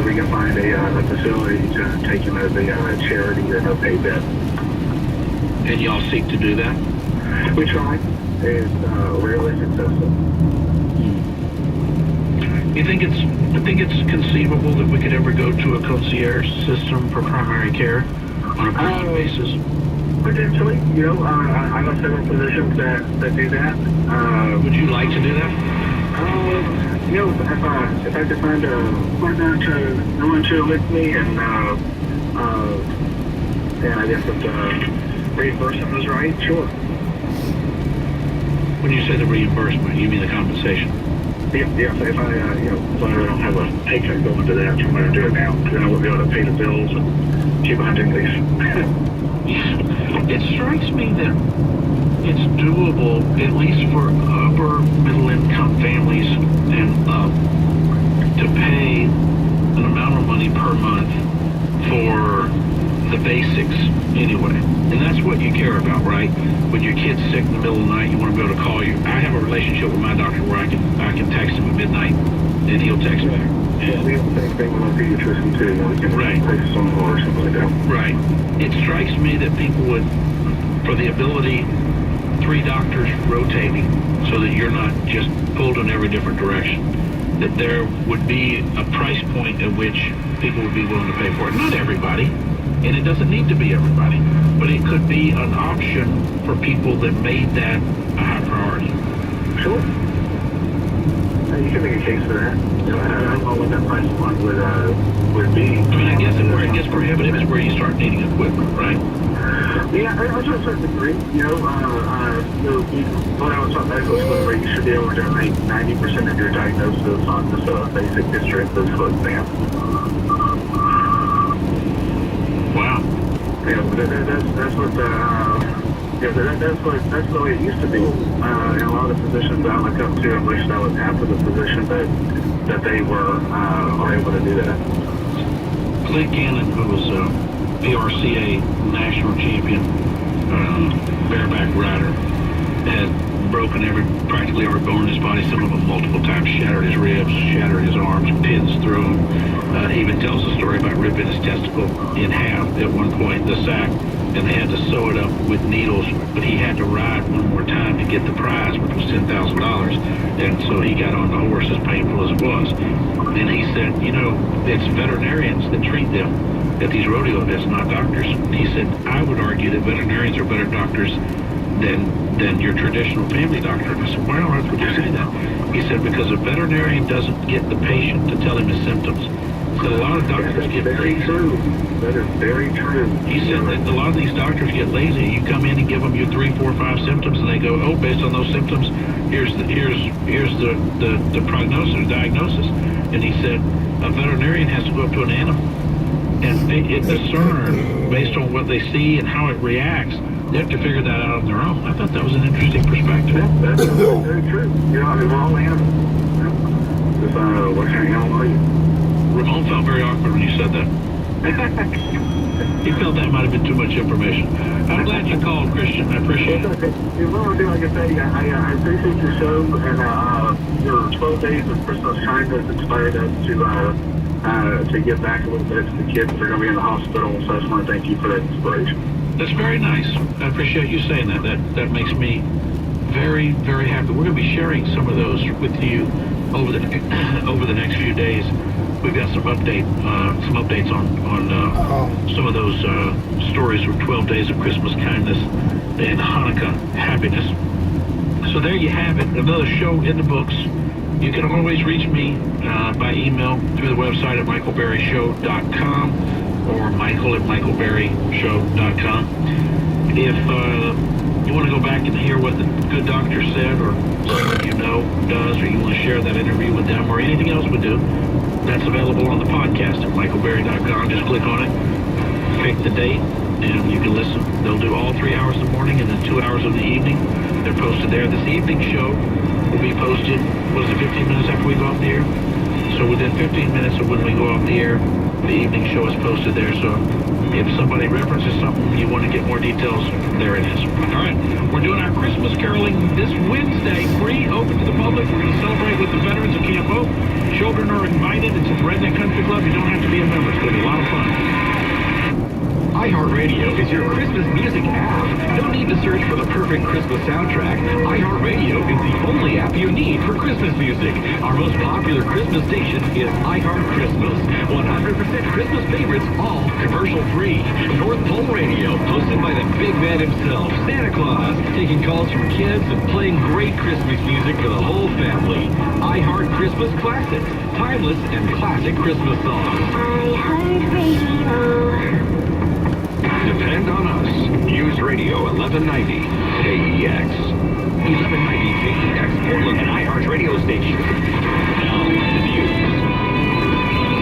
where we can find a facility to take him as a charity or no pay vet. And y'all seek to do that? We try. It's rarely successful. You think it's conceivable that we could ever go to a concierge system for primary care on a permanent basis? Potentially, I know several physicians that do that. Would you like to do that? If I could find a partner to go into it with me, and I guess if the reimbursement was right, sure. When you say the reimbursement, you mean the compensation? Yeah. So if I, so I don't have a paycheck going to that, so I'm going to do it now. Then I won't be able to pay the bills and keep hunting these. It strikes me that it's doable, at least for upper middle income families and up, to pay an amount of money per month for the basics anyway. And that's what you care about, right? When your kid's sick in the middle of the night, you want to be able to call you. I have a relationship with my doctor where I can text him at midnight and he'll text me. Yeah, we have the same thing with our pediatrician too. We can text someone or something like that. Right. It strikes me that people would, for the ability, 3 doctors rotating so that you're not just pulled in every different direction, that there would be a price point at which people would be willing to pay for it. Not everybody, and it doesn't need to be everybody, but it could be an option for people that made that a high priority. Sure. You can make a case for that. I don't know what that price point would be. I mean, I guess where it gets prohibitive is where you start needing equipment, right? Yeah, to a certain degree. When I was on medical school, where you should be able to make 90% of your diagnosis on just a basic history and physical exam. Wow. That's what that's the way it used to be. And a lot of the physicians that I look up to, I wish I was half of the physician that they are able to do that. Clint Gannon, who was PRCA national champion, bareback rider, had broken practically every bone in his body, some of them multiple times, shattered his ribs, shattered his arms, pins through him. He even tells a story about ripping his testicle in half at one point, the sac, and they had to sew it up with needles, but he had to ride one more time to get the prize, which was $10,000, and so he got on the horse, as painful as it was. And he said, it's veterinarians that treat them at these rodeo events, not doctors. He said, I would argue that veterinarians are better doctors than your traditional family doctor. And I said, why on earth would you say that? He said, because a veterinarian doesn't get the patient to tell him his symptoms. He said, a lot of doctors get lazy. True. That is very true. He said that a lot of these doctors get lazy. You come in and give them your 3, 4, 5 symptoms, and they go, oh, based on those symptoms, here's the prognosis or diagnosis. And he said, a veterinarian has to go up to an animal and discern based on what they see and how it reacts. They have to figure that out on their own. I thought that was an interesting perspective. Yeah, that's very true. We're all animals. Just, what kind of animal are you? Ramon felt very awkward when you said that. He felt that might have been too much information. I'm glad you called, Christian. I appreciate it. Like I say, I appreciate your show, and your 12 days of Christmas kindness inspired us to give back a little bit to the kids that are going to be in the hospital. So I just want to thank you for that inspiration. That's very nice. I appreciate you saying that. That makes me very, very happy. We're going to be sharing some of those with you over the next few days. We've got some updates on some of those stories from 12 Days of Christmas Kindness and Hanukkah Happiness. So there you have it. Another show in the books. You can always reach me by email through the website at michaelberryshow.com or michael@michaelberryshow.com. If you want to go back and hear what the good doctor said, or someone does, or you want to share that interview with them, or anything else we do, that's available on the podcast at michaelberry.com. Just click on it, pick the date, and you can listen. They'll do all 3 hours in the morning and then 2 hours in the evening. They're posted there. This evening show will be posted, 15 minutes after we go off the air? So within 15 minutes of when we go off the air, the evening show is posted there. So if somebody references something, you want to get more details, there it is. All right, we're doing our Christmas caroling this Wednesday, free, open to the public. We're going to celebrate with the veterans of Camp Hope. Children are invited. It's at the Redneck Country Club. You don't have a member. It's going to be a lot of fun. iHeartRadio is your Christmas music app. No need to search for the perfect Christmas soundtrack. iHeartRadio is the only app you need for Christmas music. Our most popular Christmas station is iHeart Christmas. 100% Christmas favorites, all commercial-free. North Pole Radio, hosted by the big man himself, Santa Claus, taking calls from kids and playing great Christmas music for the whole family. iHeart Christmas Classics, timeless and classic Christmas songs. iHeartRadio. Depend on us. News Radio 1190 KEX. 1190 KEX Portland, an iHeart radio station. Now, the news.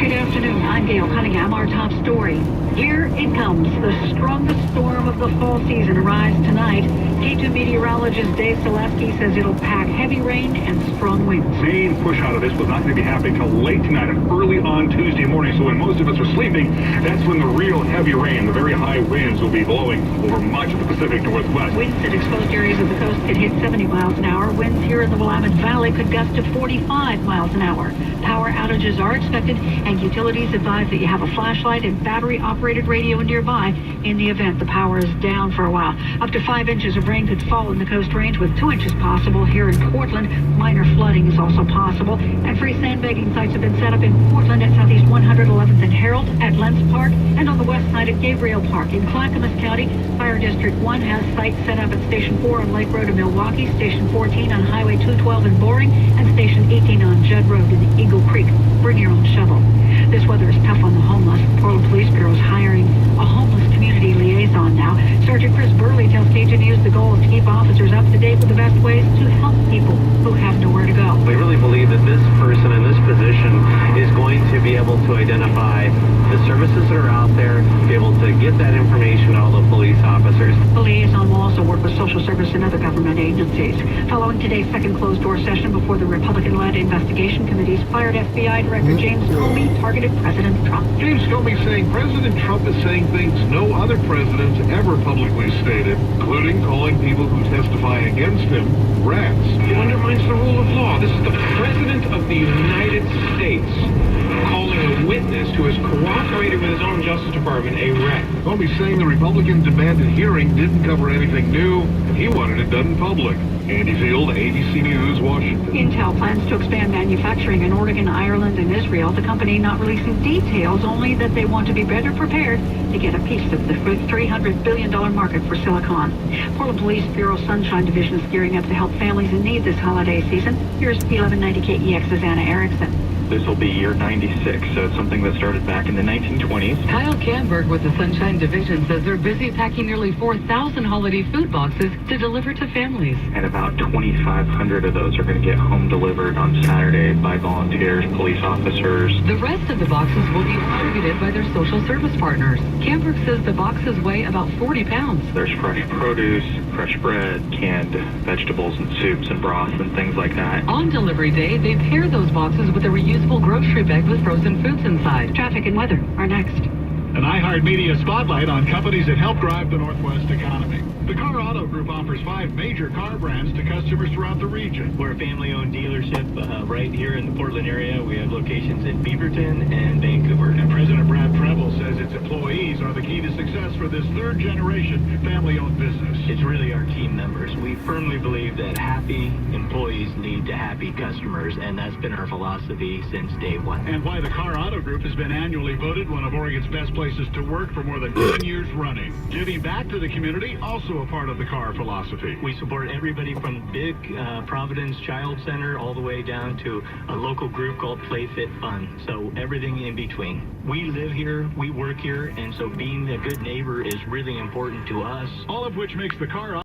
Good afternoon. I'm Gail Cunningham. Our top story. Here it comes. The strongest storm of the fall season arrives tonight. K2 meteorologist Dave Selesky says it'll pack heavy rain and strong winds. Main push out of this was not going to be happening until late tonight and early on Tuesday morning. So when most of us are sleeping, that's when the real heavy rain, the very high winds will be blowing over much of the Pacific Northwest. Winds at exposed areas of the coast could hit 70 miles an hour. Winds here in the Willamette Valley could gust to 45 miles an hour. Power outages are expected, and utilities advise that you have a flashlight and battery-operated radio nearby in the event the power is down for a while. Up to 5 inches of rain could fall in the Coast Range, with 2 inches possible here in Portland. Minor flooding is also possible, and free sandbagging sites have been set up in Portland at Southeast 111th and Herald, at Lentz Park, and on the west side at Gabriel Park. In Clackamas County, Fire District 1 has sites set up at Station 4 on Lake Road in Milwaukee, Station 14 on Highway 212 in Boring, and Station 18 on Judd Road in Eagle Creek. Bring your own shovel. This weather is tough on the homeless. Portland Police Bureau is hiring a homeless community liaison now. Sergeant Chris Burley tells KG News the goal is to keep officers up to date with the best ways to help people who have nowhere to go. We really believe that this person in this position is going to be able to identify the services that are out there, be able to get that information to all the police officers. The liaison will also work with social service and other government agencies. Following today's second closed-door session before the Republican-led investigation committees, fired FBI Director James Comey targeted President Trump. James Comey saying President Trump is saying things no other president's ever publicly stated, including calling people who testify against him rats. It undermines the rule of law. This is the President of the United States calling a witness who has cooperated with his own Justice Department a rat. Comey saying the Republican demanded hearing didn't cover anything new, and he wanted it done in public. Andy Field, ABC News, Washington. Intel plans to expand manufacturing in Oregon, Ireland, and Israel. The company not releasing details, only that they want to be better prepared to get a piece of the $300 billion market for silicon. Portland Police Bureau Sunshine Division is gearing up to help families in need this holiday season. Here's 1190 KEX's Anna Erickson. This will be year 96, so it's something that started back in the 1920s. Kyle Camberg with the Sunshine Division says they're busy packing nearly 4,000 holiday food boxes to deliver to families. And about 2,500 of those are going to get home delivered on Saturday by volunteers, police officers. The rest of the boxes will be distributed by their social service partners. Camberg says the boxes weigh about 40 pounds. There's fresh produce, fresh bread, canned vegetables and soups and broths and things like that. On delivery day, they pair those boxes with a reusable grocery bag with frozen foods inside. Traffic and weather are next. An iHeart Media spotlight on companies that help drive the Northwest economy. The Car Auto Group offers 5 major car brands to customers throughout the region. We're a family-owned dealership right here in the Portland area. We have locations in Beaverton and Vancouver. And President Brad Preble says its employees are the key to success for this third-generation family-owned business. It's really our team members. We firmly believe that happy employees lead to happy customers, and that's been our philosophy since day one. And why the Car Auto Group has been annually voted one of Oregon's best places to work for more than 10 years running. Giving back to the community, also a part of the car philosophy. We support everybody from big Providence Child Center all the way down to a local group called Play Fit Fun. So everything in between. We live here, we work here, and so being a good neighbor is really important to us. All of which makes the Car